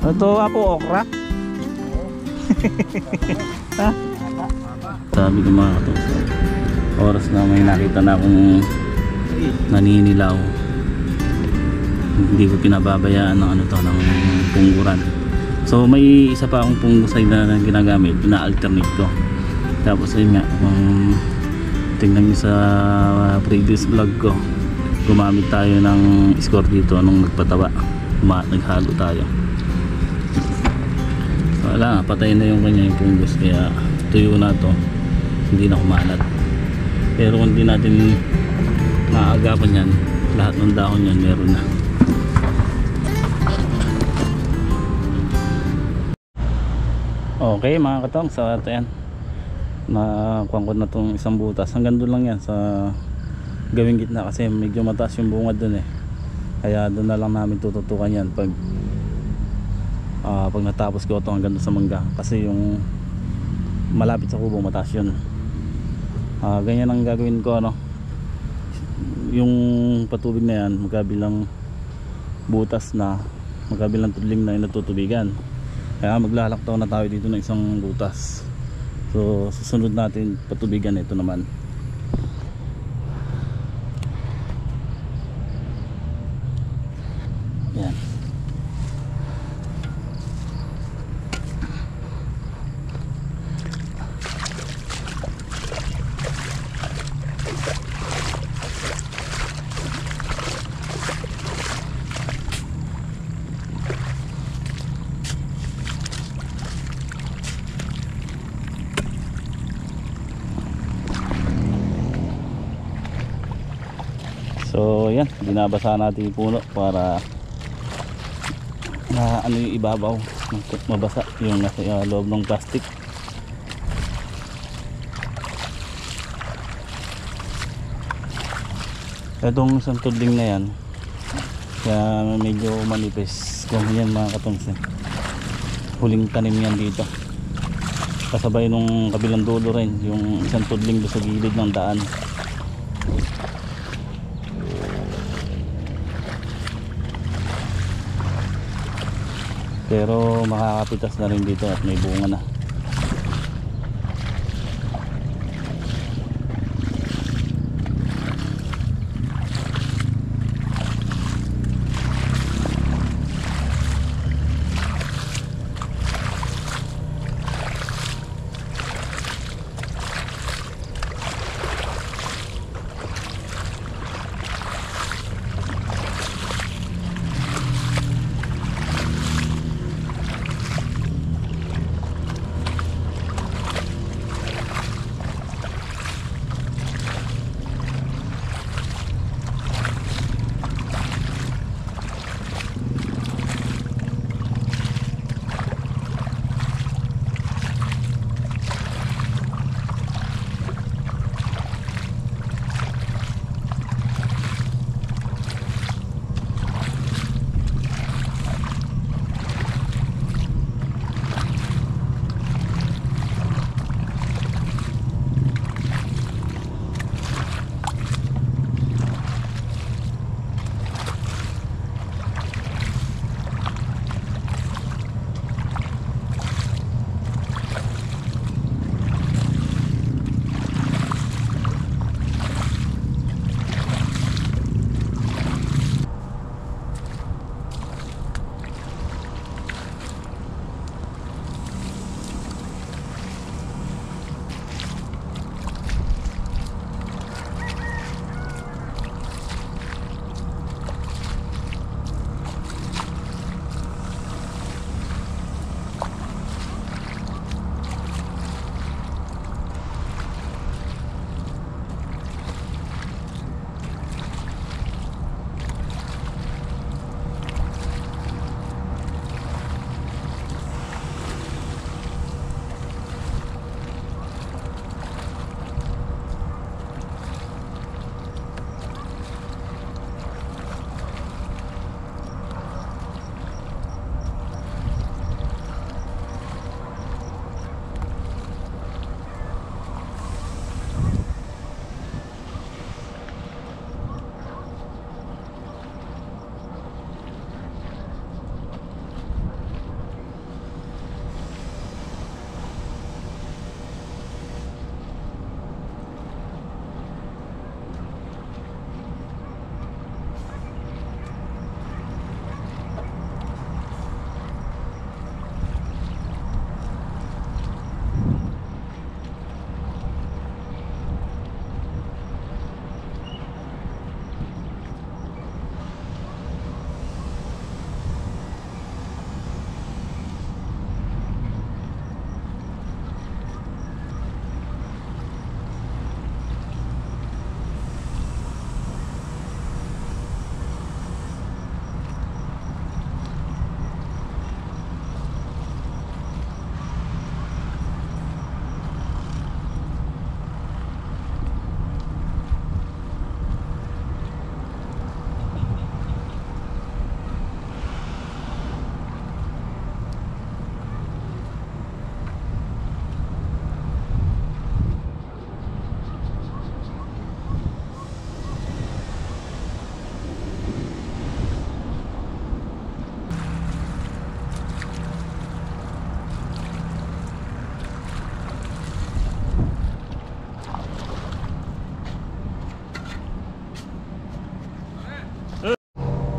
Ito po okra. Ha? Sabi ko mga katoks, oras na may nakita na akong naninilaw, hindi ko pinababayaan ng ano to, ng pungguran. So may isa pa akong punggusay na ginagamit, ina-alternate ko. Tapos yun nga, tingnan nyo sa previous vlog ko, gumamit tayo ng score dito nung nagpatawa, naghalo tayo. Wala, patay na yung kanya yung punggos, kaya tuyo na to, hindi na kumalat. Pero kung di natin maagapan yan, lahat ng dahon yan meron na. Okay mga katong, sa atin nakuha ko na itong isang butas. Hanggang doon lang yan sa gawing gitna kasi medyo mataas yung bungad doon eh, kaya doon na lang namin tututukan yan pag natapos ko ito hanggang doon sa mangga, kasi yung malapit sa kubo mataas yun. Ganyan ang gagawin ko, ano, yung patubig na yan magkabilang butas na, magkabilang tudling na yung natutubigan, kaya maglalaktaw na tayo dito ng isang butas. So susunod natin patubigan ito naman. Yan. So yan, binabasa natin yung puno para na ano yung ibabaw, mabasa yung nasa loob ng plastic. Itong isang tudling na yan, kaya medyo manipis. Kung yan mga katongs, huling tanim yan dito, kasabay nung kabilang dulo rin yung isang tudling doon sa gilid ng daan. Pero makakapitas na rin dito at may bunga na.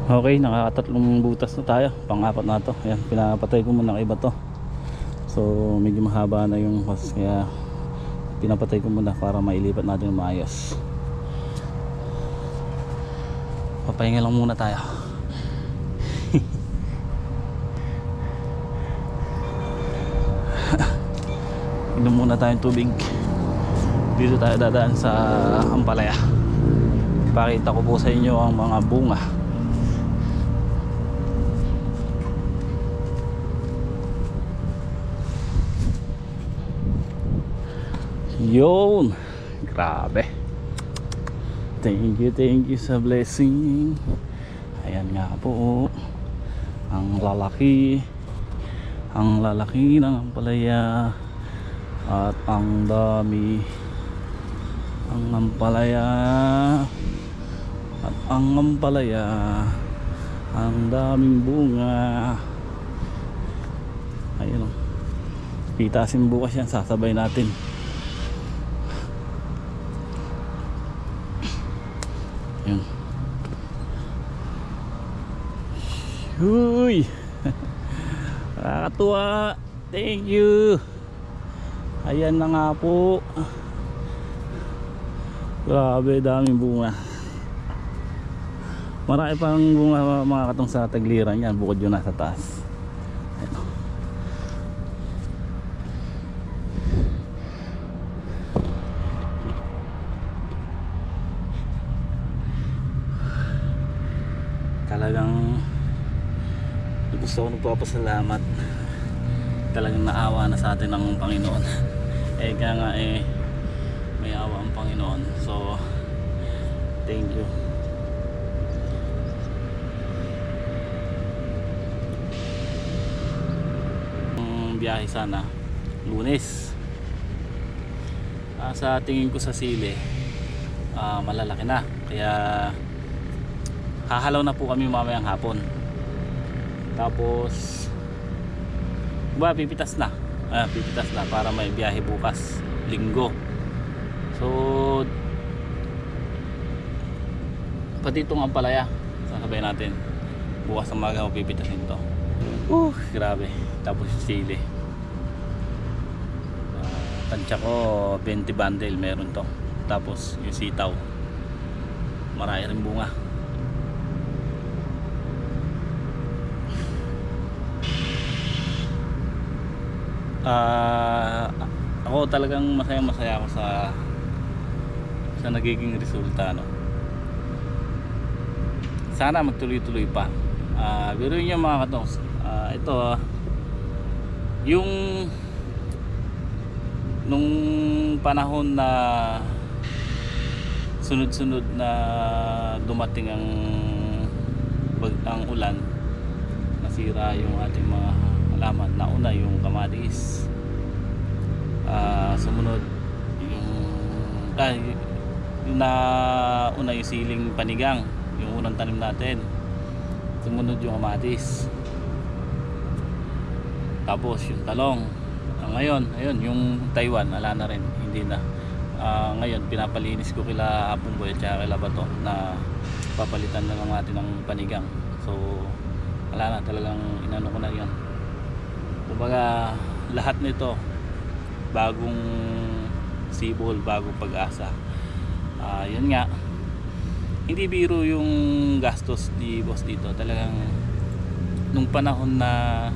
Okay, nakakatatlong butas na tayo. Pang-apat na to. Ayan, pinapatay ko muna ng iba to. So medyo mahaba na yung hose, kaya pinapatay ko muna para mailipat natin ng maayos. Papahinga lang muna tayo. Inom muna tayong tubig. Dito tayo dadaan sa Ampalaya. Pakita ko po sa inyo ang mga bunga. Yun, grabe. Thank you sa blessing. Ayan nga po, ang lalaki ng ampalaya. At ang dami ang ampalaya. At ang ampalaya, ang daming bunga. Ayun o, pitasin bukas yan, sasabay natin. Yun. Uy, nakakatuwa. Thank you. Ayan na nga po. Grabe, daming bunga. Marami pang bunga mga katong sa tagliran yan, bukod yun nasa taas. Ayan. Talagang gusto ko nagpapasalamat. Talagang naawa na sa atin ng Panginoon. Kaya nga may awa ang Panginoon. So thank you. Ang biyahe sana Lunes. Sa tingin ko sa sili malalaki na. Kaya hahalaw na po kami mamayang hapon. Tapos pipitas na para may biyahe bukas Linggo. So pati itong ampalaya sasabay natin bukas ng maga, pipitasin to. Grabe. Tapos yung sili, tansya ko 20 bundle meron to. Tapos yung sitaw, marami rin bunga. Ako talagang masaya ako sa nagiging resulta, no? Sana magtuloy-tuloy pa. Pero yun yung mga katongs, ito yung nung panahon na sunod-sunod na dumating ang ulan, nasira yung ating mga halaman. Nauna yung kamatis, sumunod yung nauna yung siling panigang, yung unang tanim natin. Sumunod yung kamatis, tapos yung talong. Ngayon, ayun, yung Taiwan, ala na rin, hindi na. Ngayon, pinapalinis ko kila Apong Boy at kila Bato na papalitan na lang natin ng panigang. So, wala na, talagang inano ko na yun. Kumbaga, lahat nito bagong sibol, bagong pag-asa. Yun nga, hindi biro yung gastos ni boss dito. Talagang nung panahon na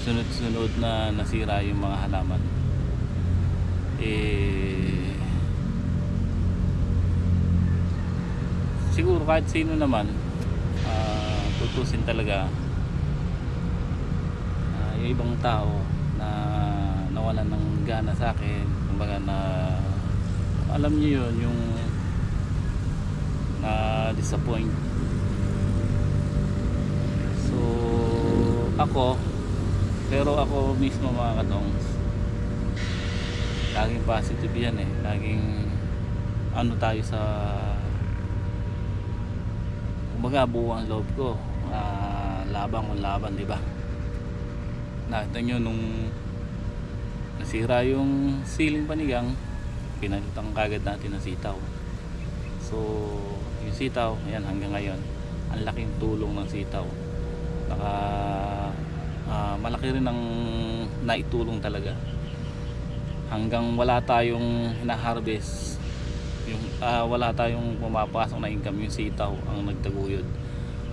sunod-sunod na nasira yung mga halaman, siguro kahit sino naman tutusin talaga, yung ibang tao na nawalan ng gana sa akin, kumbaga na alam niyo yun, yung na disappoint. So ako mismo mga katongs, laging positive yan laging ano tayo sa, kumbaga buo ang loob ko, laban, di ba? Nakita nyo nung nasira yung siling panigang, pinalitan kagad natin ng sitaw. So yung sitaw, ayan, hanggang ngayon ang laking tulong ng sitaw. Naka malaki rin ang naitulong talaga. Hanggang wala tayong hina-harvest, yung wala tayong pumapasok na income, yung sitaw ang nagtaguyod.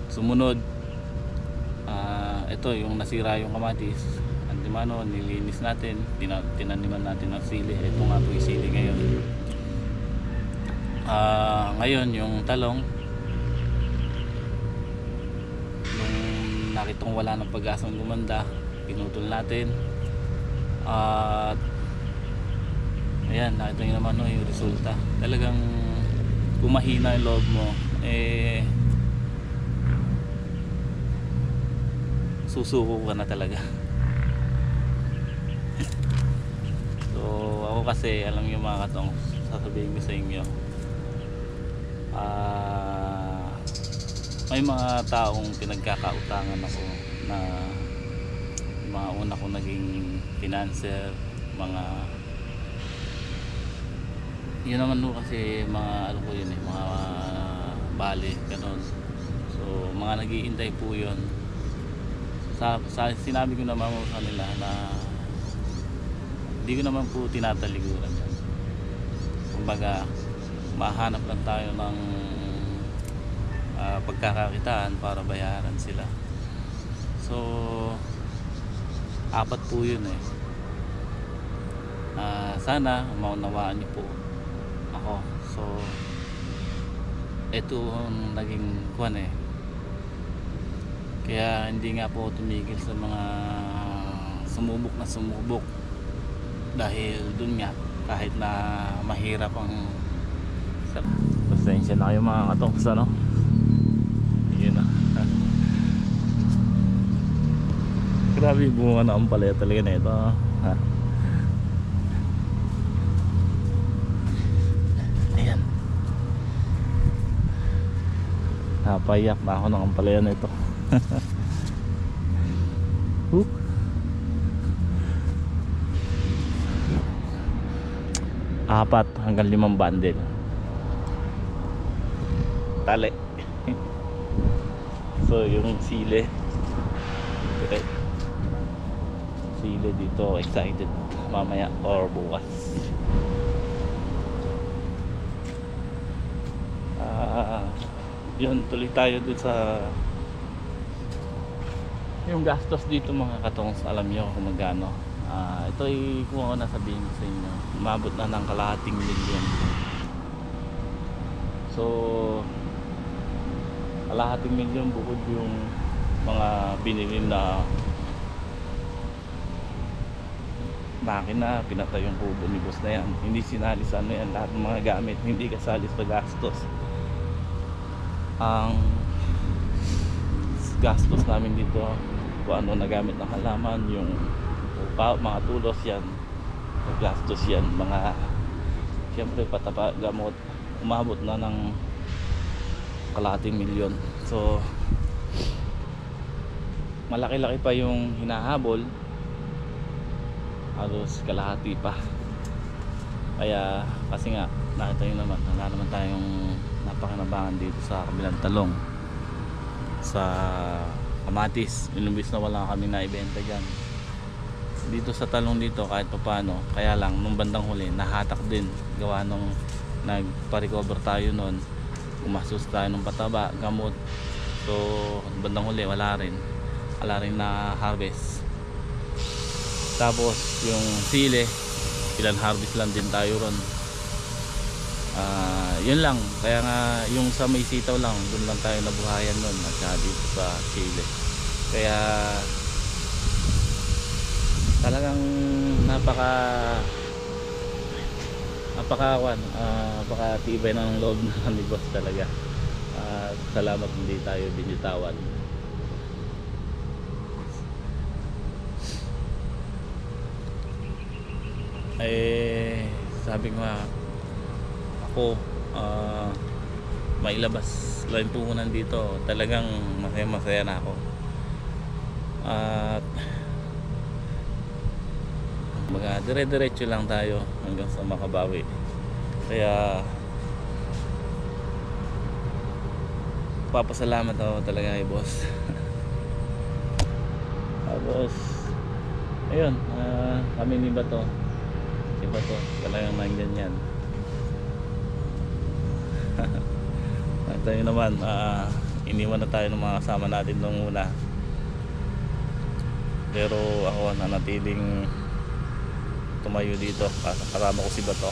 Sumunod, ito yung nasira yung kamatis, antimano, nilinis natin, tinaniman natin ng sili. Ito nga po yung sili ngayon. Ngayon yung talong, nung nakita kong wala ng pag-asang gumanda, pinutol natin. At ayan, nakita nyo naman no, yung resulta. Talagang kung mahina yung loob mo, susuko ka na talaga. So ako kasi, alam nyo mga katong, sasabihin ko sa inyo, may mga taong pinagkakautangan ako na mga una kong naging financer, mga yun naman no, kasi mga ano ko yun mga bali, ganun. So mga nag-iintay po yun. Sinabi ko naman sa nila na hindi ko naman po tinataliguran yan. Kumbaga mahanap lang tayo ng pagkakakitaan para bayaran sila. So 4 po yun sana maunawaan niyo po ako. So ito ang naging kuwan kaya hindi nga po tumigil sa mga sumubok dahil dun nga, kahit na mahirap ang pasensya na kayo mga katongs, ano? Yun na. Grabe yung bunga na ampalaya talaga na ito, ha? Ayan, napayak na ako ng ampalaya na ito. 4 hanggang 5 bundle tali. So yung sile, okay, sile dito, excited mamaya or bukas. Yun, tuloy tayo dun sa yung gastos dito mga katongs. Alam nyo kung magkano. Ito ay kung ako nasabihin ko sa inyo, umabot na ng kalahating milyon. So kalahating milyon bukod yung mga binili na makina, pinatay yung kubo ni boss na yan, hindi sinali sa ano yan, lahat ng mga gamit hindi kasali sa gastos. Ang gastos namin dito kung ano nagamit ng halaman, yung mga tulos yan, gastos yan, mga siyempre pataba, gamot, umabot na ng kalahating milyon. So malaki-laki pa yung hinahabol, halos kalahati pa. Kaya kasi nga nakita nyo naman, wala naman tayong napakinabangan dito sa kabilang talong, sa kamatis. Inumbis na wala kami na ibenta dyan dito sa talong dito kahit papano. Kaya lang nung bandang huli nahatak din, gawa nung nagpa-recover tayo nun, umasus tayo ng pataba, gamot. So bandang huli wala rin na harvest. Tapos yung sile, ilan harvest lang din tayo ron. Yun lang, kaya nga yung sa may sitaw lang, dun lang tayo nabuhayan nun, at saka dito sa sile. Kaya talagang napakatibay ng loob ni boss talaga. Salamat hindi tayo binitawan. Sabi ko nga, ako mailabas lang puhunan dito, talagang masaya na ako. At dire-diretso lang tayo hanggang sa makabawi. Kaya nagpapasalamat ako talaga kay boss. Tapos ayun, kami ni Bato, si Bato talagang nandyan yan. Tayo naman, iniwan na tayo ng mga kasama natin nung una, pero ako nanatiling tumayo dito kasama ko si Bato.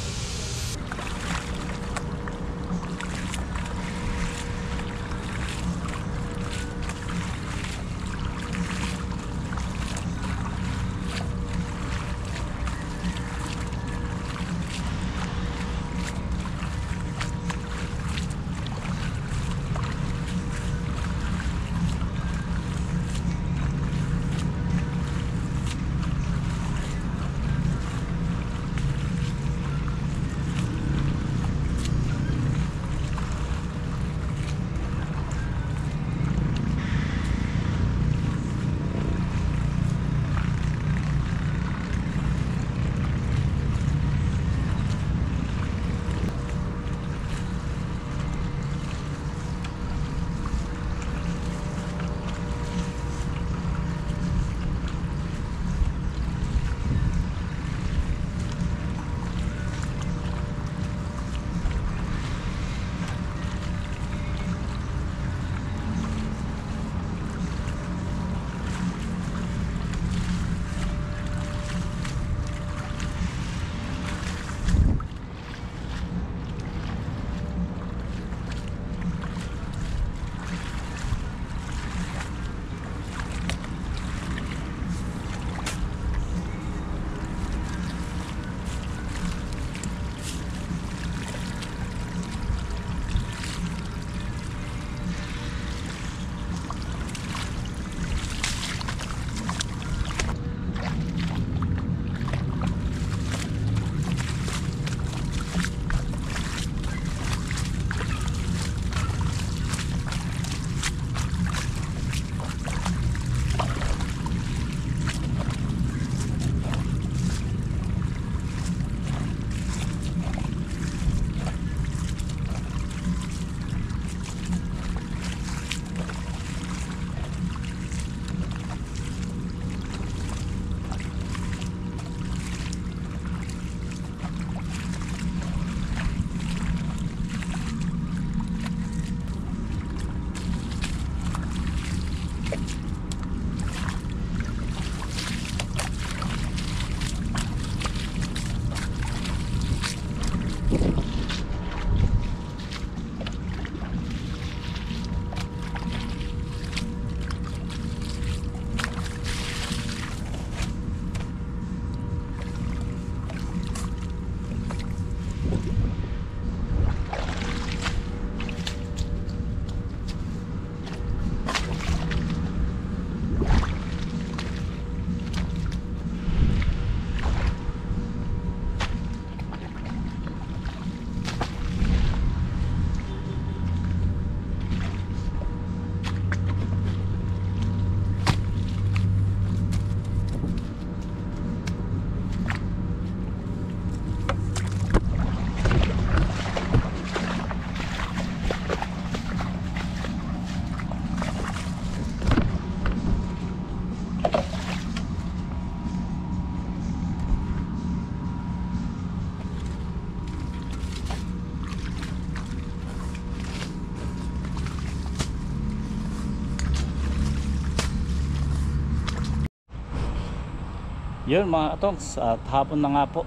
Yun mga katongs, at hapon na nga po.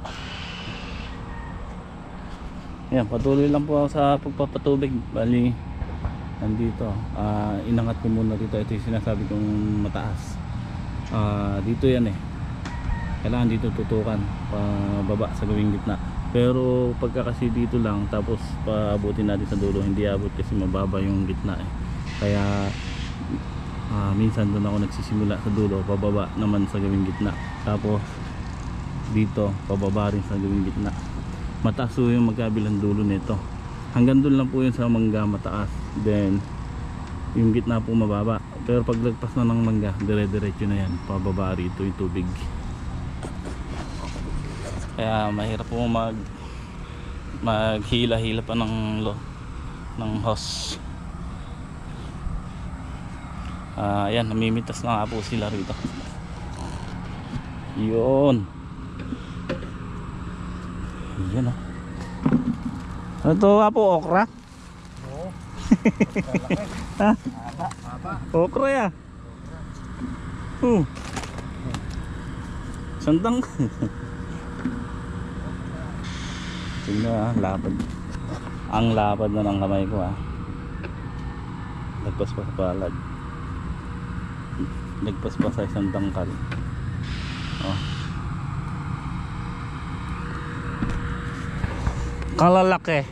Yan, patuloy lang po ako sa pagpapatubig. Bali, nandito. Inangat ko muna dito. Ito yung sinasabi kong mataas. Dito yan eh. Kailangan dito tutukan pababa sa gawing gitna. Pero pagka kasi dito lang, tapos paabutin natin sa dulo, hindi abot kasi mababa yung gitna eh. Kaya minsan doon ako nagsisimula sa dulo, pababa naman sa gawing gitna, tapos dito pababa rin sa gawing gitna. Mataas po yung magkabilang dulo nito, hanggang doon lang po yun sa mangga mataas, then yung gitna po mababa. Pero pag lagpas na ng mangga, dire-diretso na yan, pababa rito yung tubig. Kaya mahirap po maghila-hila pa ng hose. Ayan, namimitas na nga po sila rito. Yun. Yan o. Ano to nga po, okra? Oo. Ha? Haba. Okra ya. Sandang. Tingnan lapad. Ang lapad na ng kamay ko Nagpas pa sa palad. Nagpas pa sa isang tangkal. Kalalaki.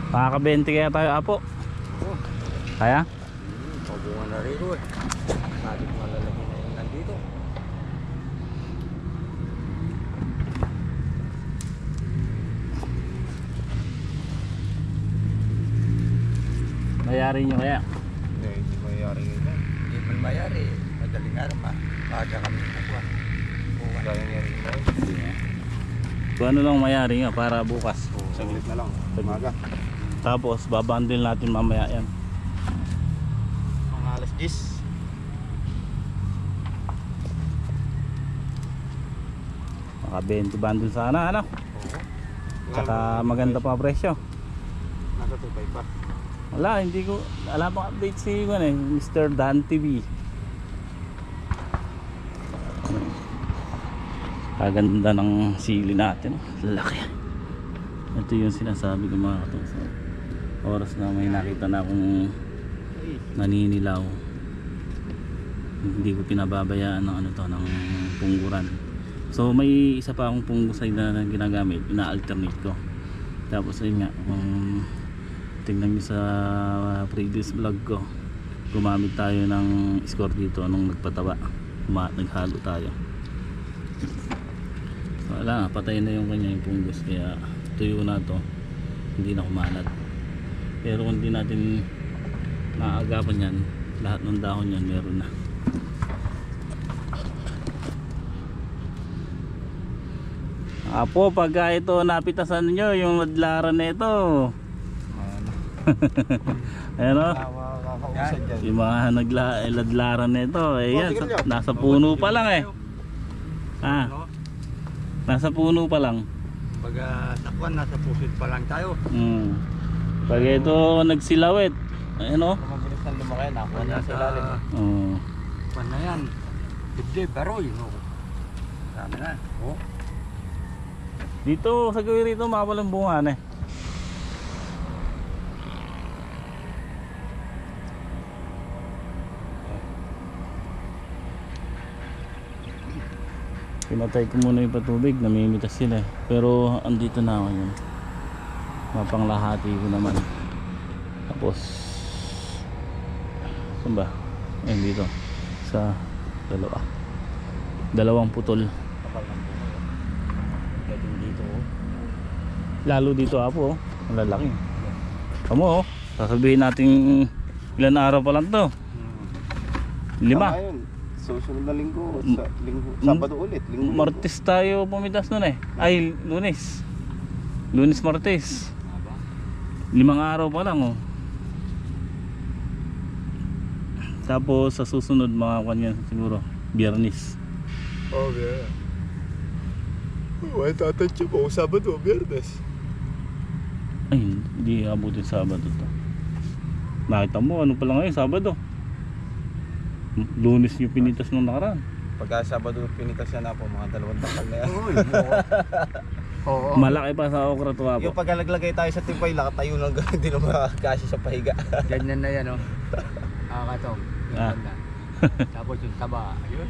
Makaka-20 kaya tayo, Apo? Kaya? Pabungan na rito eh. Sabit malalaki na yung nandito. Mayari nyo kaya? Hindi mayari yun. Hindi man mayari. Madaling araw maaga kami nakuha. Kaya nangyari yun. Kung ano lang mayari nga para bukas. Saglit na lang. Umaga. Tapos babandil natin mamaya yan. Mga alas 10. Maka 20 bundle sana ano? Oo. Saka maganda pa presyo. Nakatupay pa. Wala, hindi ko alam pang update si Mr. Dan TV. Kaganda ng sili natin, laki. Ito yung sinasabi ko mga katoks. Oras na may nakita na akong naninilaw, hindi ko pinababayaan ng ng pungguran. So may isa pa akong fungicide na ginagamit, ina-alternate ko. Tapos ayun nga, tingnan nyo sa previous vlog ko, gumamit tayo ng score dito nung nagpataba, naghalo tayo. Wala, patay na yung kanya yung fungus, kaya tuyo na to, hindi na kumalat. Pero kung di natin naagapan yan, lahat ng dahon yan meron na. Apo, pagka ito napitasan nyo yung ladlaran na ito, ayan o, Nakakausad dyan. yung mga ladlaran na ito, ayan, nasa puno pa lang nasa puno pa lang. Pag takwan, nasa pusit pa lang tayo. Pag ito nagsilawit, ayan o. Mabilis na lumaki, nakuha na sa ilalim. Pan na yan. Dibdib, baroy. Dami na. Dito sa gawin rito makawalang bunga Pinatay ko muna yung patubig, namimitas sila pero andito na ako yun. Mapanglahati ko naman. Tapos saan ba? Ayun dito sa dalawang putol. Kapal ng bunga. Galing dito lalo dito Apo ang lalaki. Kamo sasabihin natin ilan araw pa lang to. 5. Susunod na linggo, Sabado ulit. Martes tayo pumitas nun ay Lunes. Lunes, Martes. 5 araw pa lang Tapos sa susunod mga kanyan siguro Biyernes. Yeah. Wala tatansya po Sabado, Biyernes. Ay hindi abutin Sabado to. Nakita mo ano pala ngayon Sabado. Lunes yung pinitas nung nakaraan. Pagka Sabado pinitas yan po, mga 2 takal na yan. Oo. Malaki pa sa okra to Apo. Yung pagkalaglagay tayo sa tipay, lakatayo lang gano'n, hindi na makakasya sa pahiga. Ganyan na yan, oh. Kakatong. Ah. Tapos yung taba, yun.